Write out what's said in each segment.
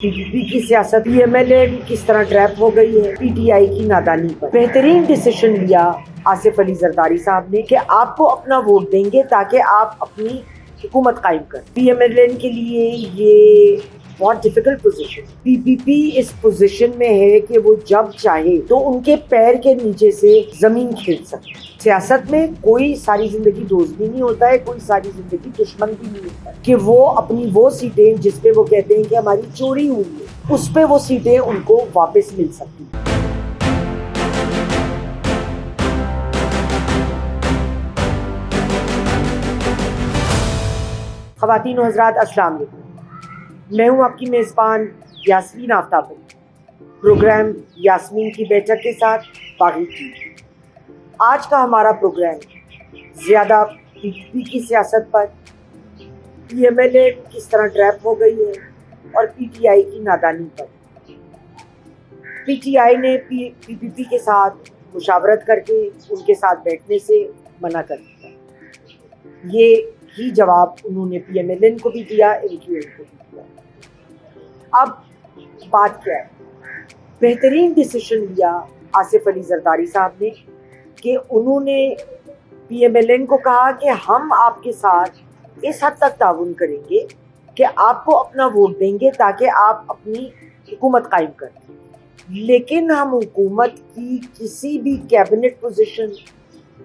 پی پی پی کی سیاست پی M L N کس طرح ٹریپ ہو گئی ہے پی ٹی آئی کی نادانی پر۔ بہترین ڈیسیشن لیا آصف علی زرداری صاحب نے کہ آپ کو اپنا ووٹ دیں گے تاکہ آپ اپنی حکومت قائم کریں۔ پی ایم ایل این کے لیے یہ بہت ڈیفیکلٹ پوزیشن، پی پی پی اس پوزیشن میں ہے کہ وہ جب چاہے تو ان کے پیر کے نیچے سے زمین کھینچ سکتے۔ سیاست میں کوئی ساری زندگی دوست بھی نہیں ہوتا ہے، کوئی ساری زندگی دشمن بھی نہیں ہوتا ہے کہ وہ اپنی وہ سیٹیں جس پہ وہ کہتے ہیں کہ ہماری چوری ہوئی ہے، اس پہ وہ سیٹیں ان کو واپس مل سکتی ہیں۔ خواتین و حضرات السلام علیکم، میں ہوں آپ کی میزبان یاسمین آفتاب، پروگرام یاسمین کی بیٹھک کے ساتھ باغی کی۔ آج کا ہمارا پروگرام زیادہ پی پی پی کی سیاست پر، پی ایم ایل اے کس طرح ٹریپ ہو گئی ہے اور پی ٹی آئی کی نادانی پر۔ پی ٹی آئی نے پی پی کے ساتھ مشاورت کر کے ان کے ساتھ بیٹھنے سے منع کر دیا۔ یہ ہی جواب انہوں نے پی ایم ایل این کو بھی دیا، ایم کیو ایم کو بھی دیا۔ اب بات کیا ہے؟ بہترین ڈیسیشن لیا آصف علی زرداری صاحب نے کہ انہوں نے پی ایم ایل این کو کہا کہ ہم آپ کے ساتھ اس حد تک تعاون کریں گے کہ آپ کو اپنا ووٹ دیں گے تاکہ آپ اپنی حکومت قائم کریں، لیکن ہم حکومت کی کسی بھی کیبنٹ پوزیشن،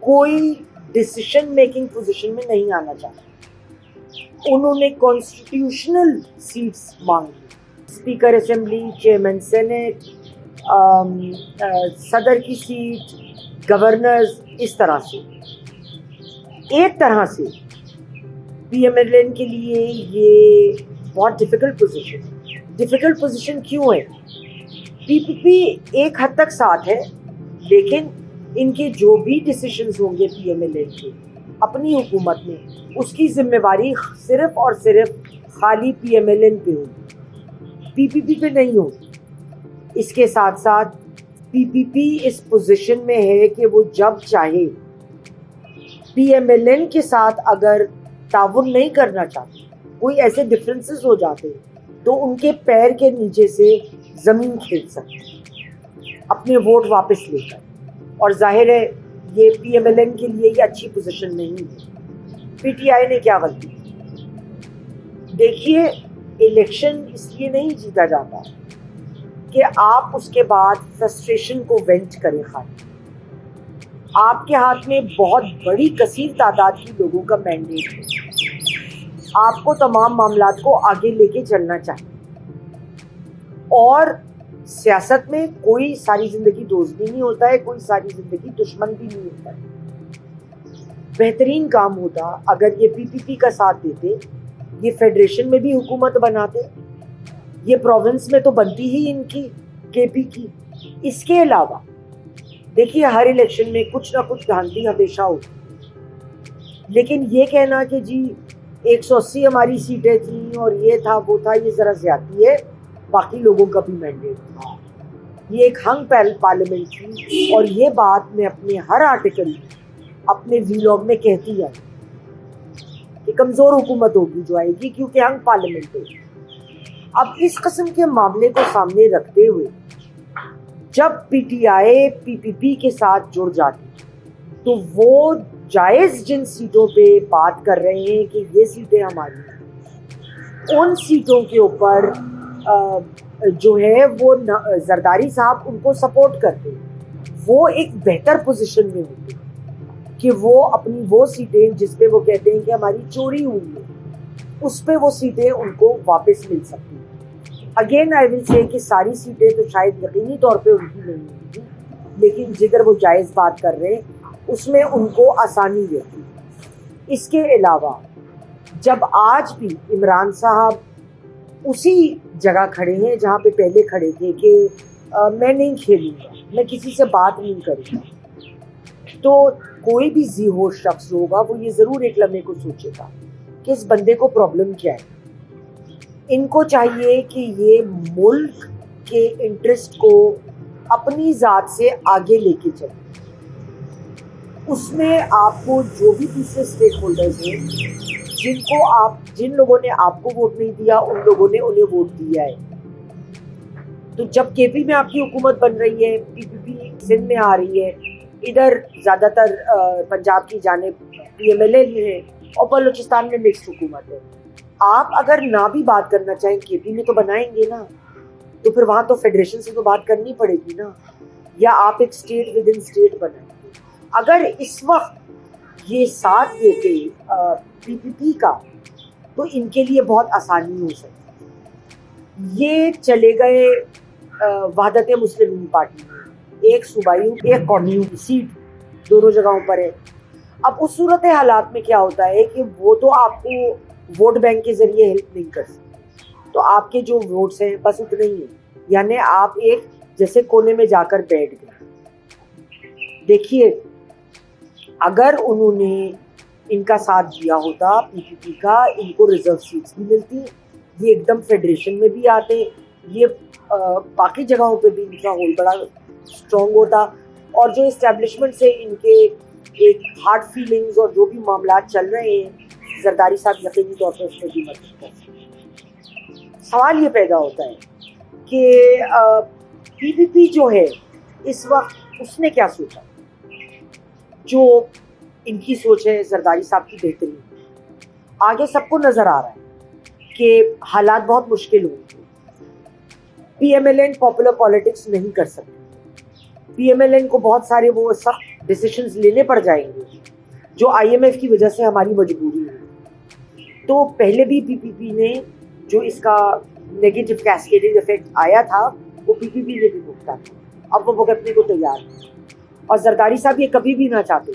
کوئی ڈیسیشن میکنگ پوزیشن میں نہیں آنا چاہتے۔ انہوں نے کانسٹیٹیوشنل سیٹس مانگی، اسپیکر اسمبلی، چیئرمین سینٹ، صدر کی سیٹ، گورنرز، اس طرح سے۔ ایک طرح سے پی ایم ایل این کے لیے یہ بہت ڈیفیکلٹ پوزیشن ہے۔ ڈیفیکلٹ پوزیشن کیوں ہے؟ پی پی پی ایک حد تک ساتھ ہے، لیکن ان کے جو بھی ڈیسیشنز ہوں گے پی ایم ایل این کے اپنی حکومت میں، اس کی ذمہ داری صرف اور صرف خالی پی ایم ایل این پہ ہوگی، پی پی پی پہ نہیں ہوگی۔ اس کے ساتھ ساتھ پی پی پی اس پوزیشن میں ہے کہ وہ جب چاہے پی ایم ایل این کے ساتھ اگر تعاون نہیں کرنا چاہتے، کوئی ایسے ڈفرینسز ہو جاتے تو ان کے پیر کے نیچے سے زمین کھینچ سکتے اپنے ووٹ واپس لے کر، اور ظاہر ہے یہ پی ایم ایل این کے لیے یہ اچھی پوزیشن نہیں ہے۔ پی ٹی آئی نے کیا غلطی کی؟ دیکھیے، الیکشن اس لیے نہیں جیتا جاتا کہ آپ اس کے بعد فرسٹریشن کو وینٹ کریں خالی۔ آپ کے ہاتھ میں بہت بڑی کثیر تعداد کی لوگوں کا مینڈیٹ ہے، آپ کو تمام معاملات کو آگے لے کے چلنا چاہیے، اور سیاست میں کوئی ساری زندگی دوست بھی نہیں ہوتا ہے، کوئی ساری زندگی دشمن بھی نہیں ہوتا ہے۔ بہترین کام ہوتا اگر یہ پی پی پی کا ساتھ دیتے، یہ فیڈریشن میں بھی حکومت بناتے، یہ پروونس میں تو بنتی ہی ان کی کے پی کی۔ اس کے علاوہ دیکھیے، ہر الیکشن میں کچھ نہ کچھ دھاندلی ہمیشہ ہوتی ہے، لیکن یہ کہنا کہ جی 180 ہماری سیٹیں تھیں اور یہ تھا وہ تھا، یہ ذرا زیادتی ہے، باقی لوگوں کا بھی مینڈیٹ تھا۔ یہ ایک ہنگ پارلیمنٹ تھی، اور یہ بات میں اپنے ہر آرٹیکل اپنے ویلاگ میں کہتی ہے کہ کمزور حکومت ہوگی جو آئے گی، کیونکہ ہنگ پارلیمنٹ ہے۔ اب اس قسم کے معاملے کو سامنے رکھتے ہوئے جب پی ٹی آئی پی پی پی کے ساتھ جڑ جاتی تو وہ جائز جن سیٹوں پہ بات کر رہے ہیں کہ یہ سیٹیں ہماری ہیں، ان سیٹوں کے اوپر جو ہے وہ زرداری صاحب ان کو سپورٹ کرتے ہیں، وہ ایک بہتر پوزیشن میں ہوتے ہیں کہ وہ اپنی وہ سیٹیں جس پہ وہ کہتے ہیں کہ ہماری چوری ہوئی ہے، اس پہ وہ سیٹیں ان کو واپس مل سکتی ہیں۔ اگین آئی ول سے کہ ساری سیٹیں تو شاید یقینی طور پہ ان کی نہیں ہوں گی، لیکن جدھر وہ جائز بات کر رہے ہیں اس میں ان کو آسانی دیتی ہے۔ اس کے علاوہ جب آج بھی عمران صاحب اسی جگہ کھڑے ہیں جہاں پہ پہلے کھڑے تھے کہ میں نہیں کھیلوں گا، میں کسی سے بات نہیں کروں گا، تو کوئی بھی ذی ہوش شخص ہوگا وہ یہ ضرور ایک لمحے کو سوچے گا کہ اس بندے کو پرابلم کیا ہے۔ ان کو چاہیے کہ یہ ملک کے انٹرسٹ کو اپنی ذات سے آگے لے کے چلیں۔ اس میں آپ کو جو بھی دوسرے اسٹیک ہولڈرز ہیں، جن لوگوں نے آپ کو ووٹ نہیں دیا، ان لوگوں نے انہیں ووٹ دیا ہے، تو جب کے پی میں آپ کی حکومت بن رہی ہے, پی پی پی سندھ میں آ رہی ہے, ادھر زیادہ تر پنجاب کی جانب پی ایم ایل اے ہے اور بلوچستان میں مکسڈ حکومت ہے. آپ اگر نہ بھی بات کرنا چاہیں کے پی میں تو بنائیں گے نا, تو پھر وہاں تو فیڈریشن سے تو بات کرنی پڑے گی نا, یا آپ ایک اسٹیٹ ود ان اسٹیٹ بنائیں گے. اگر اس وقت یہ ساتھ دیتے پی پی پی کا تو ان کے لیے بہت آسانی ہو سکتی. یہ چلے گئے وحدت مسلمین پارٹی میں, ایک صوبائی ایک قومی سیٹ دونوں جگہوں پر ہے. اب اس صورت حالات میں کیا ہوتا ہے کہ وہ تو آپ کو ووٹ بینک کے ذریعے ہیلپ نہیں کر سکتے, تو آپ کے جو ووٹس ہیں بس اتنے ہی ہیں, یعنی آپ ایک جیسے کونے میں جا کر بیٹھ گئے. دیکھیے اگر انہوں نے ان کا ساتھ دیا ہوتا پی پی پی کا, ان کو ریزرو سیٹس بھی ملتی, یہ ایک دم فیڈریشن میں بھی آتے, یہ باقی جگہوں پہ بھی ان کا ہول بڑا اسٹرانگ ہوتا, اور جو اسٹیبلشمنٹ سے ان کے ایک ہارڈ فیلنگز اور جو بھی معاملات چل رہے ہیں زرداری صاحب یقینی طور پر اس میں بھی مدد کر سکتے ہیں. سوال یہ پیدا ہوتا ہے کہ پی پی پی جو ہے اس وقت اس نے کیا سوچا, جو ان کی سوچ ہے زرداری صاحب کی بہترین. آگے سب کو نظر آ رہا ہے کہ حالات بہت مشکل ہوں گے, P M L N popular politics نہیں کر سکتے, پی ایم ایل این کو بہت سارے وہ سخت ڈیسیشنز لینے پڑ جائیں گے جو آئی ایم ایف کی وجہ سے ہماری مجبوری ہے. تو پہلے بھی پی پی پی نے جو اس کا نیگیٹو کیسکیڈنگ ایفیکٹ آیا تھا وہ پی پی پی نے بھی بھگتا تھا, اب وہ بھگتنے کو تیار ہے. اور زرداری صاحب یہ کبھی بھی نہ چاہتے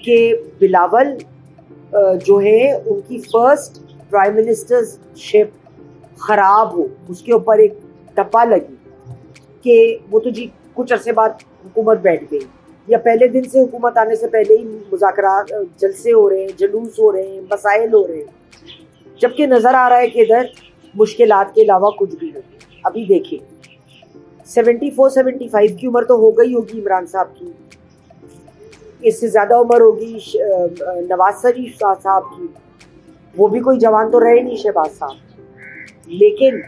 کہ بلاول جو ہے ان کی فرسٹ پرائم منسٹرز شپ خراب ہو, اس کے اوپر ایک ٹپا لگی کہ وہ تو جی کچھ عرصے بعد حکومت بیٹھ گئی, یا پہلے دن سے حکومت آنے سے پہلے ہی مذاکرات جلسے ہو رہے ہیں, جلوس ہو رہے ہیں, مسائل ہو رہے ہیں, جبکہ نظر آ رہا ہے کہ ادھر مشکلات کے علاوہ کچھ بھی نہیں. ابھی دیکھیں 74-75 کی عمر تو ہو گئی ہوگی عمران صاحب کی, اس سے زیادہ عمر ہوگی نواز شریف صاحب کی, وہ بھی کوئی جوان تو رہے نہیں شہباز صاحب, لیکن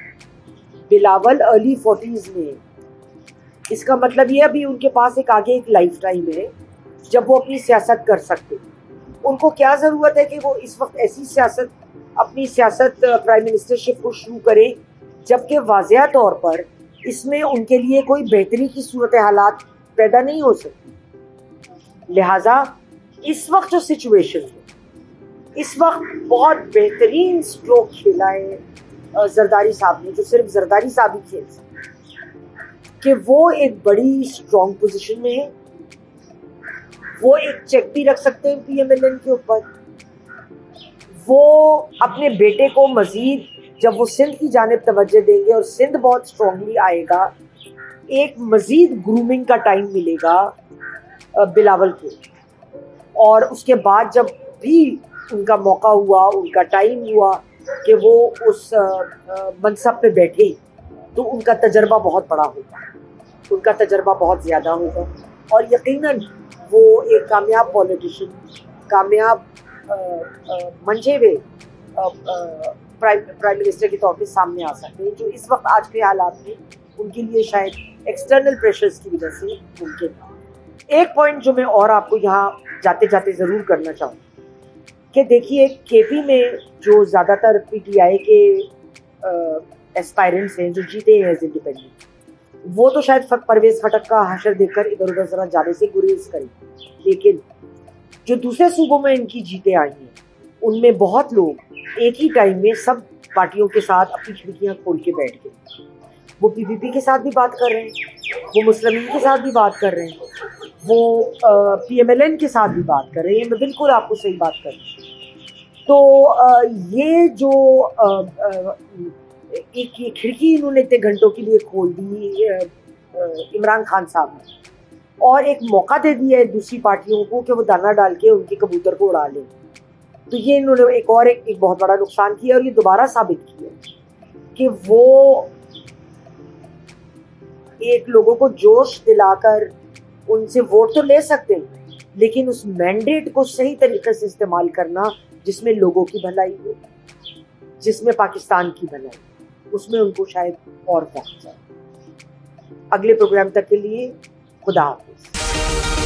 بلاول ارلی 40s میں. اس کا مطلب یہ ابھی ان کے پاس ایک آگے ایک لائف ٹائم ہے جب وہ اپنی سیاست کر سکتے. ان کو کیا ضرورت ہے کہ وہ اس وقت ایسی اپنی سیاست پرائم منسٹرشپ کو شروع کریں جبکہ واضح طور پر اس میں ان کے لیے کوئی بہتری کی صورت حالات پیدا نہیں ہو سکتی. لہٰذا اس وقت جو سچویشن ہے, اس وقت بہت بہترین سٹروک کھیلا ہے زرداری صاحب نے, جو صرف زرداری صاحب ہی کھیل سکتے, کہ وہ ایک بڑی اسٹرانگ پوزیشن میں ہے. وہ ایک چیک بھی رکھ سکتے ہیں پی ایم ایل این کے اوپر. وہ اپنے بیٹے کو مزید جب وہ سندھ کی جانب توجہ دیں گے اور سندھ بہت اسٹرانگلی آئے گا, ایک مزید گرومنگ کا ٹائم ملے گا بلاول کو. اور اس کے بعد جب بھی ان کا موقع ہوا, ان کا ٹائم ہوا کہ وہ اس منصب پہ بیٹھے, تو ان کا تجربہ بہت بڑا ہوگا, ان کا تجربہ بہت زیادہ ہوگا, اور یقیناً وہ ایک کامیاب پولیٹیشین, کامیاب منجھے ہوئے پرائم منسٹر کے طور پہ سامنے آ سکتے ہیں, جو اس وقت آج کے حالات میں ان کے لیے شاید ایکسٹرنل پریشرز کی وجہ سے ممکن ہے. ایک پوائنٹ جو میں اور آپ کو یہاں جاتے جاتے ضرور کرنا چاہوں کہ دیکھیے کے پی میں جو زیادہ تر پی ٹی آئی کے ایسپائرنٹس ہیں جو جیتے ہیں ایز انڈیپینڈنٹ, وہ تو شاید پرویز خٹک کا حشر دیکھ کر ادھر ادھر ذرا جانے سے گریز کریں, لیکن جو دوسرے صوبوں میں ان کی جیتیں آئی ہیں ان میں بہت لوگ ایک ہی ٹائم میں سب پارٹیوں کے ساتھ اپنی کھڑکیاں کھول کے بیٹھ گئے. وہ پی پی پی کے ساتھ بھی بات کر رہے ہیں, وہ مسلمین کے ساتھ بھی بات کر رہے ہیں, وہ پی ایم ایل این کے ساتھ بھی بات کر رہے ہیں. میں بالکل آپ کو صحیح بات کر رہی ہوں. تو یہ جو ایک کھڑکی انہوں نے اتنے گھنٹوں کے لیے کھول دی عمران خان صاحب نے, اور ایک موقع دے دیا ہے دوسری پارٹیوں کو کہ وہ دانہ ڈال کے ان کے کبوتر کو اڑا لیں, تو یہ انہوں نے ایک بہت بڑا نقصان کیا, اور یہ دوبارہ ثابت کیا کہ وہ ایک لوگوں کو جوش دلا کر ان سے ووٹ تو لے سکتے ہیں, لیکن اس مینڈیٹ کو صحیح طریقے سے استعمال کرنا جس میں لوگوں کی بھلائی ہو, جس میں پاکستان کی بھلائی, اس میں ان کو شاید اور وقت چاہیے. اگلے پروگرام تک کے لیے خدا حافظ.